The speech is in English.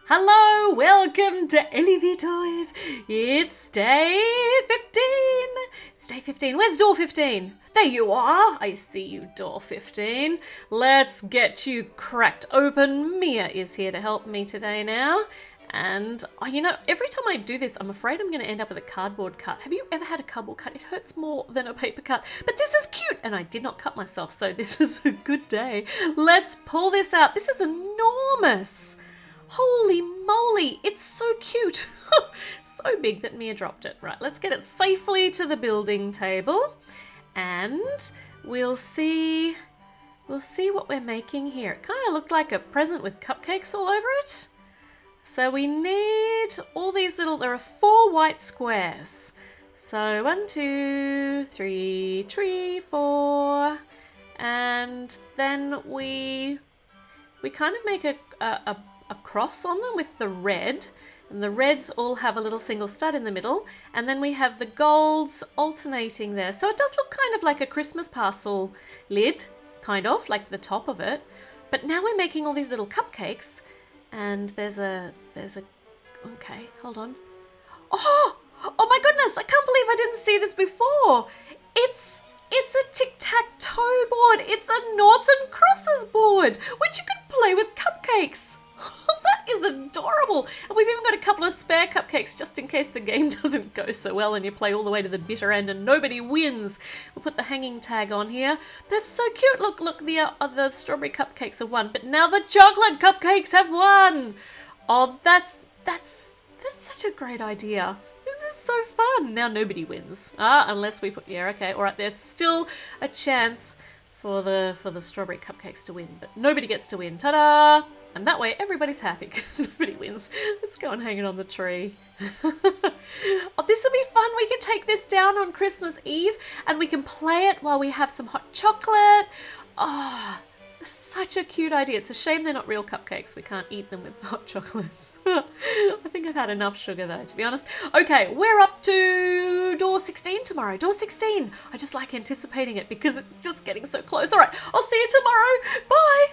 Hello, welcome to LEV Toys. It's day 15. It's day 15. Where's door 15? There you are. I see you, door 15. Let's get you cracked open. Mia is here to help me today now. And, every time I do this, I'm afraid I'm going to end up with a cardboard cut. Have you ever had a cardboard cut? It hurts more than a paper cut. But this is cute, and I did not cut myself, so this is a good day. Let's pull this out. This is enormous. Holy moly, it's so cute. So big that Mia dropped it. Right, let's get it safely to the building table. And we'll see what we're making here. It kind of looked like a present with cupcakes all over it. So we need all these there are 4 white squares. So 1, 2, 3, 4. And then we kind of make a cross on them with the red. And the reds all have a little single stud in the middle. And then we have the golds alternating there. So it does look kind of like a Christmas parcel lid, kind of, like the top of it. But now we're making all these little cupcakes. And there's a, okay, hold on. Oh my goodness, I can't believe I didn't see this before. It's a tic-tac-toe board. It's a noughts and crosses board, which you could play with cupcakes. That is adorable. And we've even got a couple of spare cupcakes just in case the game doesn't go so well and you play all the way to the bitter end and nobody wins. We'll put the hanging tag on here. That's so cute. Look, the strawberry cupcakes have won, but now the chocolate cupcakes have won. Oh, that's such a great idea. This is so fun. Now nobody wins. Unless we put, yeah, okay, all right, there's still a chance for the strawberry cupcakes to win, but nobody gets to win. Ta-da! And that way everybody's happy because nobody wins. Let's go and hang it on the tree. Oh, this will be fun. We can take this down on Christmas Eve and we can play it while we have some hot chocolate. Oh, such a cute idea. It's a shame they're not real cupcakes. We can't eat them with hot chocolates. I think I've had enough sugar though, to be honest. Okay, we're up to door 16 tomorrow. Door 16. I just like anticipating it because it's just getting so close. All right, I'll see you tomorrow. Bye.